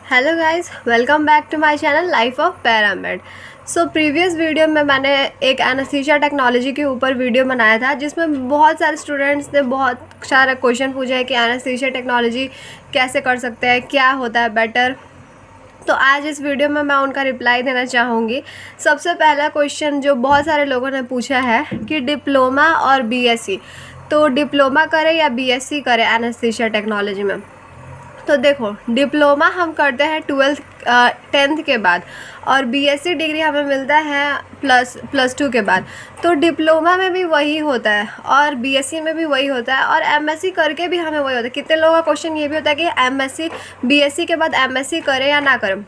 Hello guys, welcome back to my channel life of paramed. So previous video में मैंने एक anaesthesia technology के ऊपर वीडियो बनाया था जिसमें बहुत सारे स्टूडेंट्स ने बहुत सारा क्वेश्चन पूछा है कि एनेस्थीसिया टेक्नोलॉजी कैसे कर सकते हैं, क्या होता है बेटर। तो आज इस वीडियो में मैं उनका रिप्लाई देना चाहूँगी। सबसे पहला क्वेश्चन जो बहुत सारे लोगों ने पूछा है कि डिप्लोमा और बीएससी, तो डिप्लोमा करें या बीएससी करें एनेस्थीसिया टेक्नोलॉजी में। तो देखो, डिप्लोमा हम करते हैं 10th के बाद और बीएससी डिग्री हमें मिलता है प्लस टू के बाद। तो डिप्लोमा में भी वही होता है और बीएससी में भी वही होता है और एमएससी करके भी हमें वही होता है। कितने लोगों का क्वेश्चन ये भी होता है कि एमएससी बीएससी के बाद एमएससी करें या ना करें।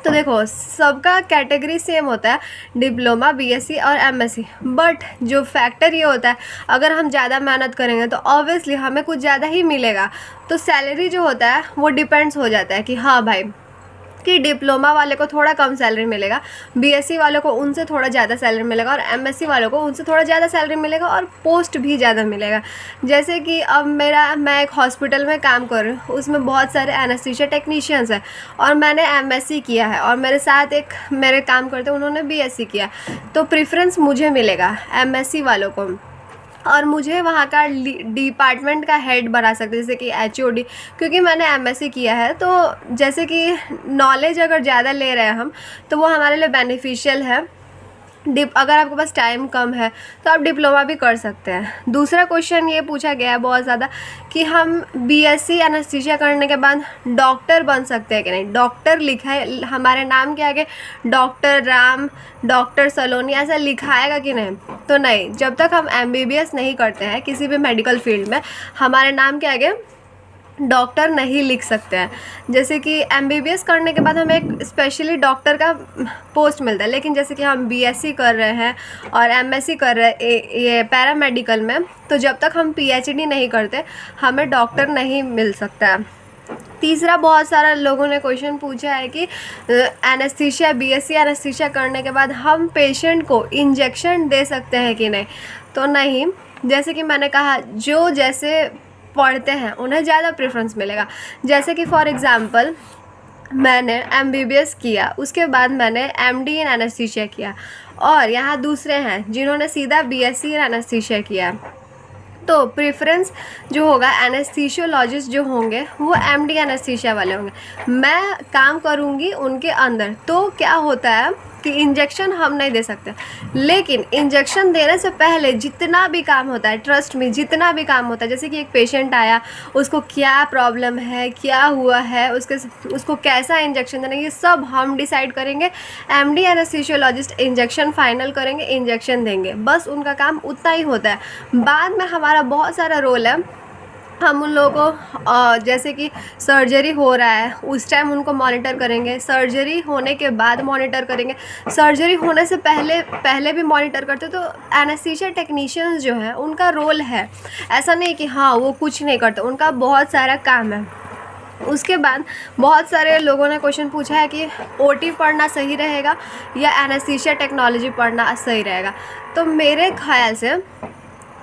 तो देखो, सबका कैटेगरी सेम होता है, डिप्लोमा, बीएससी और एमएससी। बट जो फैक्टर ये होता है, अगर हम ज़्यादा मेहनत करेंगे तो ऑब्वियसली हमें कुछ ज़्यादा ही मिलेगा। तो सैलरी जो होता है वो डिपेंड्स हो जाता है कि हाँ भाई, कि डिप्लोमा वाले को थोड़ा कम सैलरी मिलेगा, बीएससी वालों को उनसे थोड़ा ज़्यादा सैलरी मिलेगा और एमएससी वालों को उनसे थोड़ा ज़्यादा सैलरी मिलेगा और पोस्ट भी ज़्यादा मिलेगा। जैसे कि अब मैं एक हॉस्पिटल में काम कर रही हूँ, उसमें बहुत सारे एनेस्थीसिया टेक्नीशियंस हैं और मैंने एमएससी किया है और मेरे साथ एक मेरे काम करते उन्होंने बीएससी किया। तो प्रेफरेंस मुझे मिलेगा एमएससी वालों को और मुझे वहाँ का डिपार्टमेंट का हेड बना सकते, जैसे कि एचओडी, क्योंकि मैंने एमएससी किया है। तो जैसे कि नॉलेज अगर ज़्यादा ले रहे हैं हम तो वो हमारे लिए बेनिफिशियल है। अगर आपके पास टाइम कम है तो आप डिप्लोमा भी कर सकते हैं। दूसरा क्वेश्चन ये पूछा गया है बहुत ज़्यादा कि हम बीएससी एनेस्थीसिया करने के बाद डॉक्टर बन सकते हैं कि नहीं। डॉक्टर लिखा है हमारे नाम के आगे, डॉक्टर राम, डॉक्टर सलोनी ऐसा लिखाएगा कि नहीं। तो नहीं, जब तक हम एमबीबीएस नहीं करते हैं किसी भी मेडिकल फील्ड में, हमारे नाम के आगे डॉक्टर नहीं लिख सकते हैं। जैसे कि एमबीबीएस करने के बाद हमें एक स्पेशली डॉक्टर का पोस्ट मिलता है, लेकिन जैसे कि हम बीएससी कर रहे हैं और एमएससी कर रहे हैं ये पैरामेडिकल में, तो जब तक हम पीएचडी नहीं करते हमें डॉक्टर नहीं मिल सकता है। तीसरा, बहुत सारा लोगों ने क्वेश्चन पूछा है कि एनेस्थीसिया, बीएससी एनेस्थीसिया करने के बाद हम पेशेंट को इंजेक्शन दे सकते हैं कि नहीं। तो नहीं, जैसे कि मैंने कहा, जो जैसे पढ़ते हैं उन्हें ज़्यादा प्रेफरेंस मिलेगा। जैसे कि फॉर एग्ज़ाम्पल मैंने एमबीबीएस किया, उसके बाद मैंने एमडी इन एनेस्थीसिया किया और यहाँ दूसरे हैं जिन्होंने सीधा बीएससी इन एनेस्थीसिया किया। तो प्रेफरेंस जो होगा, एनेस्थीसियोलॉजिस्ट जो होंगे वो एमडी एनेस्थीसिया वाले होंगे। मैं काम करूँगी उनके अंदर। तो क्या होता है कि इंजेक्शन हम नहीं दे सकते, लेकिन इंजेक्शन देने से पहले जितना भी काम होता है, ट्रस्ट में जितना भी काम होता है, जैसे कि एक पेशेंट आया, उसको क्या प्रॉब्लम है, क्या हुआ है, उसको कैसा इंजेक्शन देना, ये सब हम डिसाइड करेंगे। एमडी एनेस्थीसियोलॉजिस्ट इंजेक्शन फाइनल करेंगे, इंजेक्शन देंगे, बस उनका काम उतना ही होता है। बाद में हमारा बहुत सारा रोल है। हम उन लोगों को जैसे कि सर्जरी हो रहा है उस टाइम उनको मॉनिटर करेंगे, सर्जरी होने के बाद मॉनिटर करेंगे, सर्जरी होने से पहले भी मॉनिटर करते। तो एनेस्थीसिया टेक्नीशियंस जो हैं उनका रोल है, ऐसा नहीं कि हाँ वो कुछ नहीं करते, उनका बहुत सारा काम है। उसके बाद बहुत सारे लोगों ने क्वेश्चन पूछा है कि ओटी पढ़ना सही रहेगा या एनेस्थीसिया टेक्नोलॉजी पढ़ना सही रहेगा। तो मेरे ख्याल से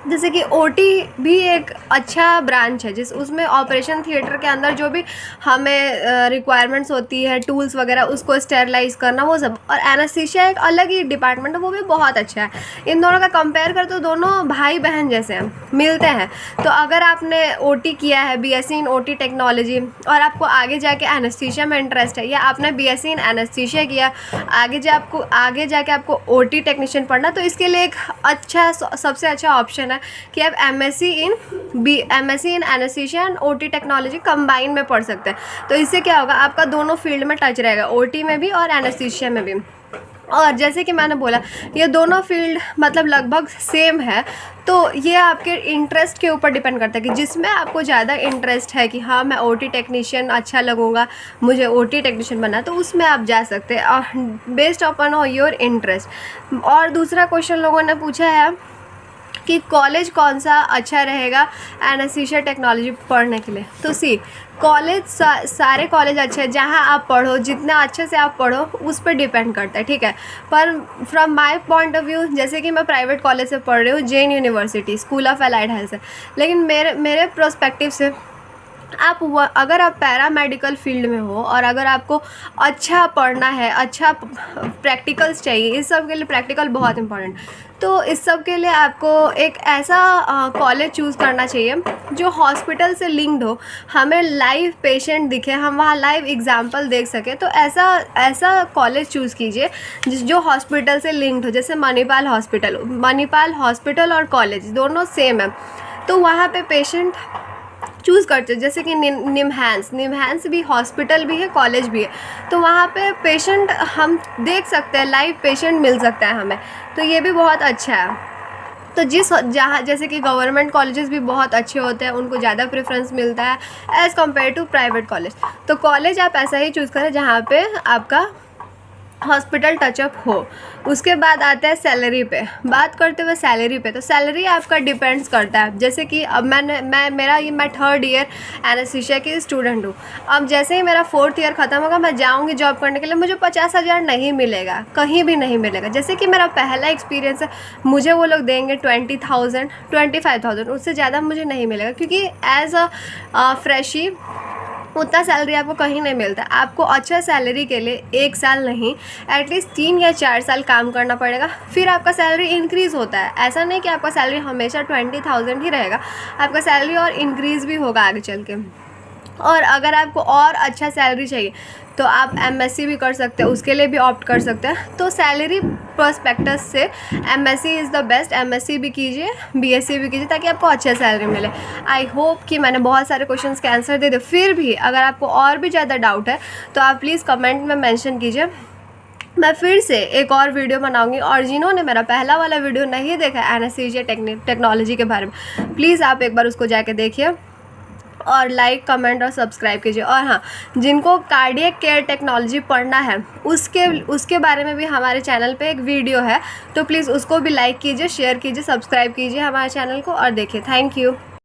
जैसे कि ओटी भी एक अच्छा ब्रांच है, उसमें ऑपरेशन थिएटर के अंदर जो भी हमें रिक्वायरमेंट्स होती है, टूल्स वगैरह, उसको स्टेरलाइज करना, वो सब। और एनेस्थीसिया एक अलग ही डिपार्टमेंट है, वो भी बहुत अच्छा है। इन दोनों का कंपेयर कर तो दोनों भाई बहन जैसे हैं, मिलते हैं। तो अगर आपने ओटी किया है, बीएससी इन ओटी टेक्नोलॉजी, और आपको आगे जाके एनेस्थीसिया में इंटरेस्ट है, या आपने बीएससी इन एनेस्थीसिया किया, आगे जाके आपको ओटी टेक्नीशियन पढ़ना, तो इसके लिए एक अच्छा, सबसे अच्छा ऑप्शन कि आप MSc in anaesthesia and OT technology combine में पढ़ सकते हैं। तो इससे क्या होगा, आपका दोनों फील्ड में टच रहेगा, ओटी में भी और एनेस्थीसिया में भी। और जैसे कि मैंने बोला, ये दोनों फील्ड मतलब लगभग सेम है। तो ये आपके इंटरेस्ट के ऊपर डिपेंड करता है कि जिसमें आपको ज़्यादा इंटरेस्ट है कि हाँ मैं ओटी टेक्नीशियन अच्छा लगूंगा, मुझे ओटी टेक्नीशियन बनना है, तो उसमें आप जा सकते हैं और बेस्ड अपॉन योर इंटरेस्ट। और दूसरा क्वेश्चन लोगों ने पूछा है कि कॉलेज कौन सा अच्छा रहेगा एनेस्थीसिया टेक्नोलॉजी पढ़ने के लिए। तो कॉलेज सारे कॉलेज अच्छे हैं, जहाँ आप पढ़ो, जितना अच्छे से आप पढ़ो उस पर डिपेंड करता है, ठीक है। पर from my point of view, जैसे कि मैं प्राइवेट कॉलेज से पढ़ रही हूँ, Jain university school of allied health से, लेकिन मेरे प्रोस्पेक्टिव से अगर आप पैरामेडिकल फील्ड में हो और अगर आपको अच्छा पढ़ना है, अच्छा प्रैक्टिकल्स चाहिए, इस सब के लिए प्रैक्टिकल बहुत इंपॉर्टेंट, तो इस सब के लिए आपको एक ऐसा कॉलेज चूज़ करना चाहिए जो हॉस्पिटल से लिंक्ड हो, हमें लाइव पेशेंट दिखे, हम वहाँ लाइव एग्जाम्पल देख सकें। तो ऐसा कॉलेज चूज़ कीजिए जो हॉस्पिटल से लिंक्ड हो। जैसे मणिपाल हॉस्पिटल और कॉलेज दोनों सेम है, तो वहाँ पे पेशेंट चूज़ करते हैं। जैसे कि निमहांस भी हॉस्पिटल भी है, कॉलेज भी है, तो वहाँ पे पेशेंट हम देख सकते हैं, लाइव पेशेंट मिल सकता है हमें, तो ये भी बहुत अच्छा है। तो जहाँ जैसे कि गवर्नमेंट कॉलेजेस भी बहुत अच्छे होते हैं, उनको ज़्यादा प्रेफरेंस मिलता है as compared to private college. तो कॉलेज आप ऐसा ही चूज़ करें जहाँ पे आपका हॉस्पिटल टचअप हो। उसके बाद आता है सैलरी पे। बात करते हुए सैलरी पे, तो सैलरी आपका डिपेंड्स करता है। जैसे कि अब मैं थर्ड ईयर एनेस्थीसिया की स्टूडेंट हूँ। अब जैसे ही मेरा 4th ईयर ख़त्म होगा, मैं जाऊँगी जॉब करने के लिए, मुझे 50,000 नहीं मिलेगा, कहीं भी नहीं मिलेगा। जैसे कि मेरा पहला एक्सपीरियंस है, मुझे वो लोग देंगे 20,000 25,000, उससे ज़्यादा मुझे नहीं मिलेगा, क्योंकि एज अ फ्रेशी उतना सैलरी आपको कहीं नहीं मिलता। आपको अच्छा सैलरी के लिए 1 साल नहीं, एटलीस्ट 3 या 4 साल काम करना पड़ेगा, फिर आपका सैलरी इंक्रीज़ होता है। ऐसा नहीं कि आपका सैलरी हमेशा 20,000 ही रहेगा, आपका सैलरी और इंक्रीज़ भी होगा आगे चल के। और अगर आपको और अच्छा सैलरी चाहिए तो आप एमएससी भी कर सकते हैं, उसके लिए भी ऑप्ट कर सकते हैं। तो सैलरी पर्सपेक्टिव से MSc is the best. MSc भी कीजिए, बीएससी भी कीजिए, ताकि आपको अच्छा सैलरी मिले। आई होप कि मैंने बहुत सारे क्वेश्चंस के आंसर दे दिए। फिर भी अगर आपको और भी ज़्यादा डाउट है तो आप प्लीज़ कमेंट में मेंशन कीजिए। मैं फिर से एक और वीडियो बनाऊंगी, और जिन्होंने मेरा पहला वाला वीडियो नहीं देखा एनेस्थीसिया टेक्नोलॉजी के बारे में, प्लीज़ आप एक बार उसको जाके देखिए और लाइक, कमेंट और सब्सक्राइब कीजिए। और हाँ, जिनको कार्डियक केयर टेक्नोलॉजी पढ़ना है उसके बारे में भी हमारे चैनल पे एक वीडियो है, तो प्लीज़ उसको भी लाइक कीजिए, शेयर कीजिए, सब्सक्राइब कीजिए हमारे चैनल को और देखिए। Thank you.